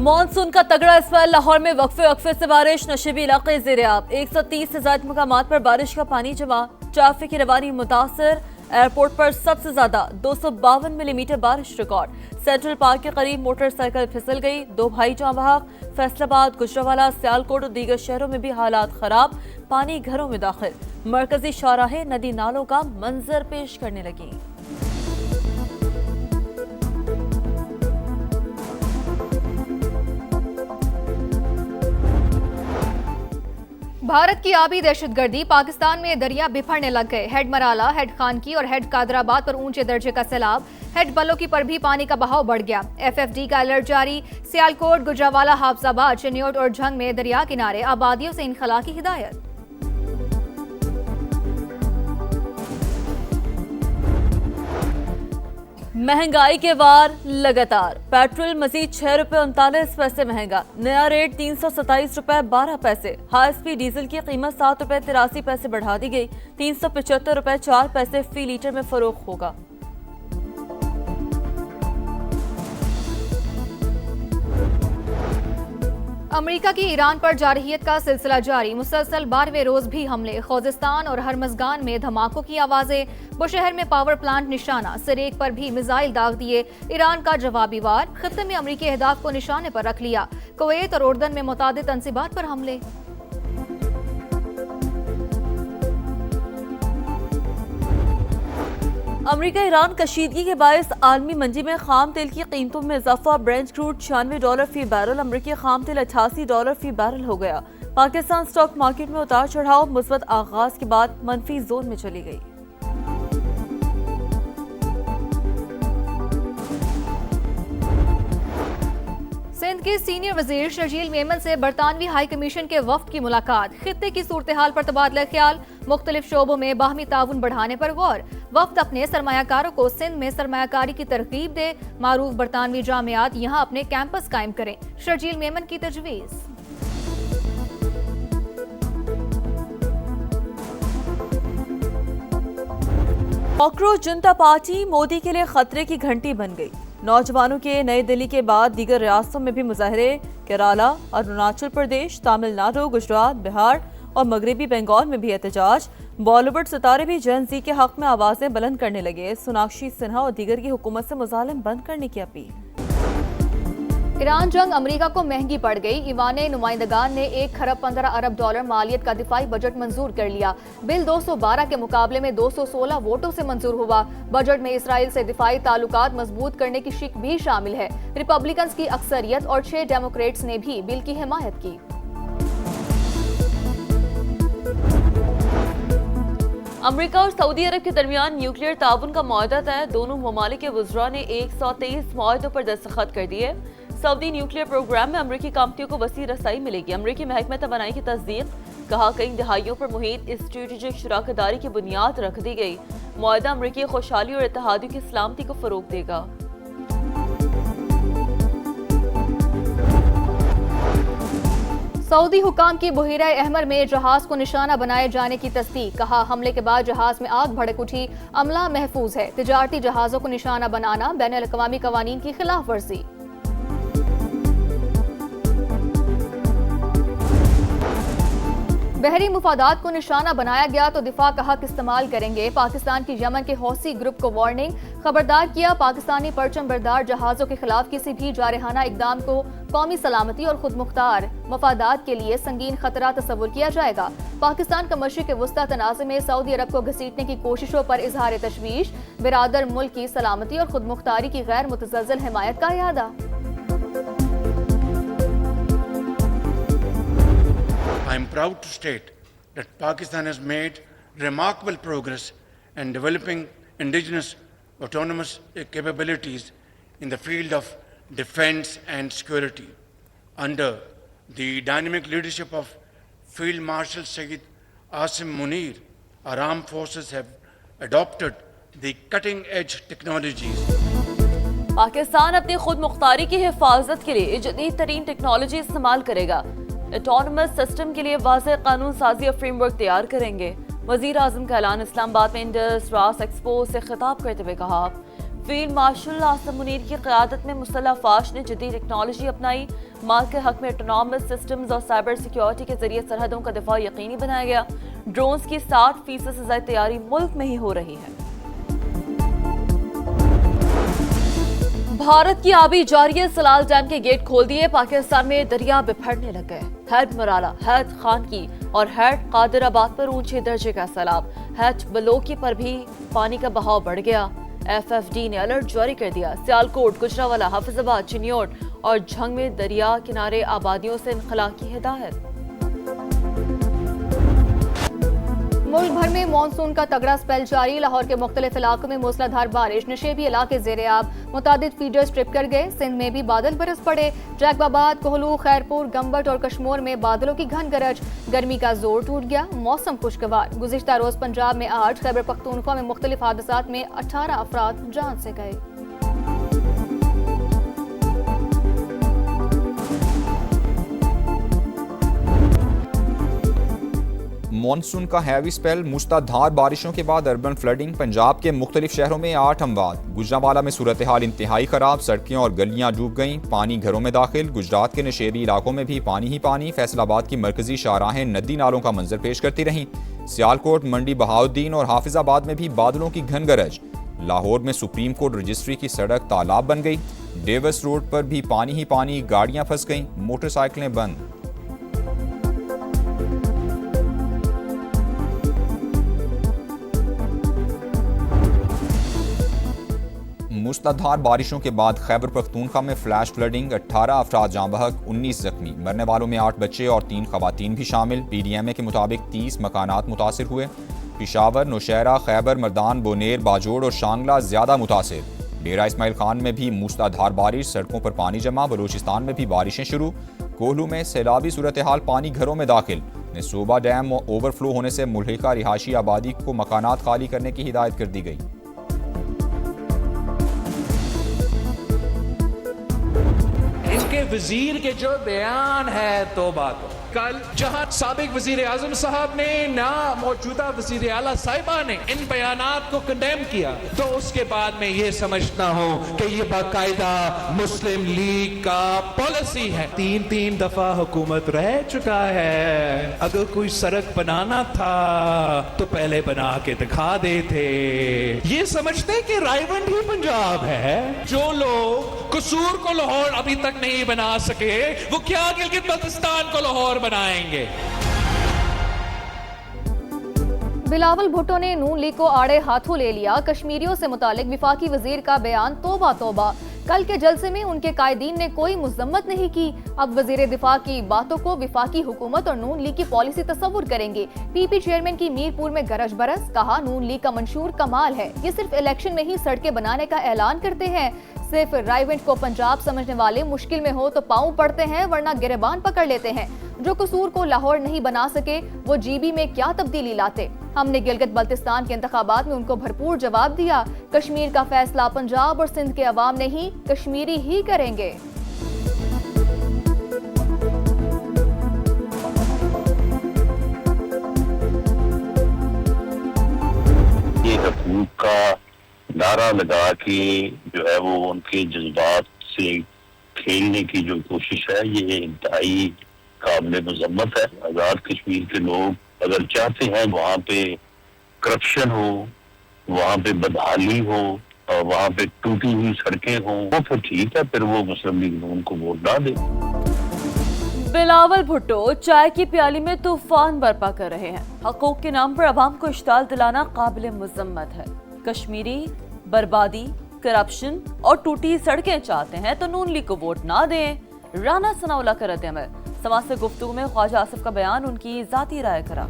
Monsoon का तगड़ा spell. Lahore में वक्फे वक्फे से बारिश, नशीबी इलाके ज़ेर-ए-आब। 130 से ज्यादा मकामात पर बारिश का पानी जमा, ट्रैफिक की रवानी मुतासर। एयरपोर्ट पर सबसे ज्यादा 252 मिलीमीटर बारिश रिकॉर्ड। सेंट्रल पार्क के करीब मोटरसाइकिल फिसल गई, 2 भाई जाँ बहक। फैसलाबाद, गुजरावाला, सियालकोट और दीगर शहरों में भी हालात खराब, पानी घरों में दाखिल। मरकजी शाहराहें नदी नालों का मंजर पेश करने लगी। भारत की आबी दहशतगर्दी, पाकिस्तान में दरिया बिफरने लग गए। हेड मराला, हेड खानकी और हेड कादराबाद पर ऊंचे दर्जे का सैलाब। हेड बलोकी पर भी पानी का बहाव बढ़ गया। FFD का अलर्ट जारी। सियालकोट, गुजरावाला, हाफजाबाद, चनियोट और झंग में दरिया किनारे आबादियों से इनखला की हिदायत। महंगाई के वार लगातार। पेट्रोल मजीद 6 रुपए 39 पैसे महंगा, नया रेट 327 रुपए 12 पैसे। हाई स्पीड डीजल की कीमत 7 रुपए 83 पैसे बढ़ा दी गई, 375 रुपए 4 पैसे फी लीटर में फरोख्त होगा। अमेरिका की ईरान पर जारहियत का सिलसिला जारी। मुसलसल 12वें रोज भी हमले। खोजिस्तान और हरमजगान में धमाकों की आवाजें। बुशहर में पावर प्लांट निशाना, सिरेक पर भी मिसाइल दाग दिए। ईरान का जवाबी वार। खित्ते में अमरीकी अहदाफ को निशाने पर रख लिया। कुवैत और उर्दन में मुतादिद तंसीबात पर हमले। अमेरिका ईरान कशीदगी के बायस आलमी मंडी में खाम तेल की कीमतों में इजाफा। ब्रेंट क्रूड $96 फी बैरल, अमरीकी खाम तेल $88 फी बैरल हो गया। पाकिस्तान स्टॉक मार्केट में उतार चढ़ाव, मुस्बत आगाज के बाद मनफी जोन में चली गई। सिंध के सीनियर वजीर शर्जील मेमन से बरतानवी हाई कमीशन के वफ्द की मुलाकात। खित्ते की सूरत हाल पर तबादला ख्याल, मुख्तलिफ शोबों में बाहमी ताउन बढ़ाने पर गौर। वफ्द अपने सरमायाकारों को सिंध में सरमायाकारी की तरगीब दे, मारूफ बरतानवी जामियात यहाँ अपने कैंपस कायम करें। शर्जील मेमन की तजवीज़। कॉकरोच जनता पार्टी मोदी के लिए खतरे की घंटी बन गई। नौजवानों के नई दिल्ली के बाद दीगर रियासतों में भी मुजाहरे। केरला, अरुणाचल प्रदेश, तमिलनाडु, गुजरात, बिहार और मगरबी बंगाल में भी एहतजाज। बॉलीवुड सितारे भी जन जी के हक में आवाजें बुलंद करने लगे। सोनाक्षी सिन्हा और दीगर की हुकूमत से मुजालिम बंद करने की अपील। ईरान जंग अमेरिका को महंगी पड़ गई। ईवान नुमाइंदगान ने 1 खरब 15 अरब डॉलर मालियत का दिफाई बजट मंजूर कर लिया। बिल 212 के मुकाबले में 216 वोटों से मंजूर हुआ। बजट में इसराइल से दिफाई ताल्लुकात मजबूत करने की शिक भी शामिल है। रिपब्लिकन्स की अक्सरियत और 6 डेमोक्रेट्स ने भी बिल की हिमायत की। अमेरिका और सऊदी अरब के दरमियान न्यूक्लियर ताउन का मुआहदा तय। दोनों ममालिक के वज़रा ने 123 मुआहदों पर दस्तखत कर दिए। सऊदी न्यूक्लियर प्रोग्राम में अमरीकी कंपनियों को वसी रसाई मिलेगी। अमरीकी महकमा तवानाई की तस्दीक। कहा, कई दहाइयों पर मुहित स्ट्रेटेजिक शराकतदारी की बुनियाद रख दी गई। मुआहदा अमरीकी खुशहाली और इत्तेहादियों की सलामती को फरोग देगा। सऊदी हुकाम की बुहीरा अहमर में जहाज को निशाना बनाए जाने की तस्दीक। कहा, हमले के बाद जहाज में आग भड़क उठी, अमला महफूज है। तिजारती जहाजों को निशाना बनाना बैनुल अक़वामी कवानीन की खिलाफ वर्जी। बहरी मुफादात को निशाना बनाया गया तो दिफा का हक इस्तेमाल करेंगे। पाकिस्तान की यमन के हौसी ग्रुप को वार्निंग। खबरदार किया, पाकिस्तानी परचम बरदार जहाजों के खिलाफ किसी भी जारहाना इकदाम को कौमी सलामती और खुद मुख्तार मफादात के लिए संगीन खतरा तस्वुर किया जाएगा। पाकिस्तान का मशरिक़ वस्ता तनाज़े में सऊदी अरब को घसीटने की कोशिशों पर इजहार तशवीश। बिरादर मुल्क की सलामती और खुद मुख्तारी की गैर मुतज़लज़ल हिमायत का इरादा। I am proud to state that Pakistan has made remarkable progress in developing indigenous autonomous capabilities in the field of defense and security. Under the dynamic leadership of Field Marshal Sayyid Asim Munir, our armed forces have adopted the cutting-edge technologies. Pakistan अपनी खुद मुख्तारी की हिफाजत के लिए जदीद तरीन technology इस्तेमाल करेगा। ऑटोनमस सिस्टम के लिए वाज़ेह कानून साजी और फ्रेमवर्क तैयार करेंगे। वज़ीर आज़म का ऐलान। इस्लामाबाद में इंडस रास एक्सपो से खिताब करते हुए कहा, फील्ड मार्शल आसम मुनीर की क़यादत में मुसल्लह अफवाज ने जदीद टेक्नोलॉजी अपनाई। माल के हक में ऑटोनॉमस सिस्टम्स और साइबर सिक्योरिटी के जरिए सरहदों का दिफा यकीनी बनाया गया। ड्रोन्स की 60% से ज्यादा तैयारी मुल्क में ही हो रही है। भारत की आबी जारी सलाल डैम के गेट खोल दिए। पाकिस्तान में दरिया बिफरने लग गए। हैद मराला, हैद खान की और हैद कादिराबाद पर ऊंचे दर्जे का सैलाब। हैद बलोकी पर भी पानी का बहाव बढ़ गया। FFD ने अलर्ट जारी कर दिया। सियालकोट, गुजरावाला, हाफिजाबाद, चिन्योट और झंग में दरिया किनारे आबादियों से इनखला की हिदायत। मुल्क भर में मानसून का तगड़ा स्पेल जारी। लाहौर के मुख्तलिफ इलाकों में मूसलाधार बारिश, नशेबी इलाके ज़ेर-ए-आब, मुतादिद फीडर्स ट्रिप कर गए। सिंध में भी बादल बरस पड़े। जैकबाबाद, कोहलू, खैरपुर, गम्बट और कश्मोर में बादलों की घन गरज। गर्मी का जोर टूट गया। मौसम खुशगवार। गुज़िश्ता रोज पंजाब में 8, खैबर पख्तूनख्वा में मुख्तलिफ हादसात में 18 अफराद जान से गए। मॉनसून का हैवी स्पेल, मूसलाधार बारिशों के बाद अर्बन फ्लडिंग। पंजाब के मुख्तलिफ शहरों में 8 अमवात। गुजरावाला में सूरत हाल इंतहाई खराब। सड़कें और गलियां डूब गईं। पानी घरों में दाखिल। गुजरात के नशेबी इलाकों में भी पानी ही पानी। फैसलाबाद की मरकजी शाहराहें नदी नालों का मंजर पेश करती रहीं। सियालकोट, मंडी बहाउद्दीन और हाफिजाबाद में भी बादलों की घन गरज। लाहौर में सुप्रीम कोर्ट रजिस्ट्री की सड़क तालाब बन गई। डेविस रोड पर भी पानी ही पानी। गाड़ियां फंस गईं। मोटरसाइकिलें बंद। मूसलाधार बारिशों के बाद खैबर पख्तूनख्वा में फ्लैश फ्लडिंग। 18 अफराद जाँ बहक, 19 जख्मी। मरने वालों में 8 बच्चे और 3 खवातीन भी शामिल। PDMA के मुताबिक 30 मकानात मुतासिर हुए। पिशावर, नौशहरा, खैबर, मर्दान, बोनेर, बाजोड़ और शांगला ज्यादा मुतासिर। डेरा इस्माइल खान में भी मूसलाधार बारिश, सड़कों पर पानी जमा। बलूचिस्तान में भी बारिशें शुरू। कोहलू में सैलाबी सूरत हाल, पानी घरों में दाखिल। नसूबा डैम ओवरफ्लो होने से मुल्हिका रिहायशी आबादी को मकानात खाली करने की हिदायत कर दी गई। इनके वजीर के जो बयान है तौबा तो कल जहां साबिक वजीर आजम साहब ने ना मौजूदा वजीर आला साहिबा ने इन बयानात को कंडेम किया, तो उसके बाद मैं ये समझता हूँ कि ये बाकायदा मुस्लिम लीग का पॉलिसी है। 3 दफा हुकूमत रह चुका है। अगर कोई सड़क बनाना था तो पहले बना के दिखा देते। ये समझते कि रायवंड ही पंजाब है। जो लोग कसूर को लाहौर अभी तक नहीं बना सके, वो क्या गिलगित बल्तिस्तान को लाहौर बनाएंगे। बिलावल भुट्टो ने नून लीग को आड़े हाथों ले लिया। कश्मीरियों से मुतालिक विफाकी वजीर का बयान तौबा तौबा। कल के जलसे में उनके कायदीन ने कोई मुजम्मत नहीं की। अब वजीर दिफा की बातों को विफाकी हुकूमत और नून लीग की पॉलिसी तस्वुर करेंगे। PP चेयरमैन की मीरपुर में गरज बरस। कहा, नून लीग का मंशूर कमाल है। ये सिर्फ इलेक्शन में ही सड़कें बनाने का ऐलान करते हैं। सिर्फ रायवेंट को पंजाब समझने वाले मुश्किल में हो तो पांव पड़ते हैं, वरना गिरबान पकड़ लेते हैं। जो कसूर को लाहौर नहीं बना सके, वो GB में क्या तब्दीली लाते। हमने गिलगित बल्तिस्तान के इंतखाबात में उनको भरपूर जवाब दिया। कश्मीर का फैसला पंजाब और सिंध के अवाम नहीं, कश्मीरी ही करेंगे। ये हुकूक का नारा लगा के जो है वो उनके जज्बात से खेलने की जो कोशिश है, ये इंतहाई काबिल मजम्मत है। आजाद कश्मीर के लोग अगर चाहते हैं वहाँ पे करप्शन हो, वहाँ पे बदहाली हो और वहाँ पे टूटी हुई सड़कें हों, वो फिर ठीक है, फिर वो मुस्लिम लीग नून को वोट ना दे। बिलावल भुट्टो चाय की प्याली में तूफान बर्पा कर रहे हैं। हकूक के नाम पर अवाम को इश्ताल दिलाना काबिल मुजम्मत है। कश्मीरी बर्बादी, करप्शन और टूटी सड़कें चाहते हैं तो नून लीग को वोट ना दें। राना सनाउल्लाह का रद्द-ए-अमल। समाज से गुफ्तगू में ख्वाजा आसिफ का बयान उनकी जाती राय करा।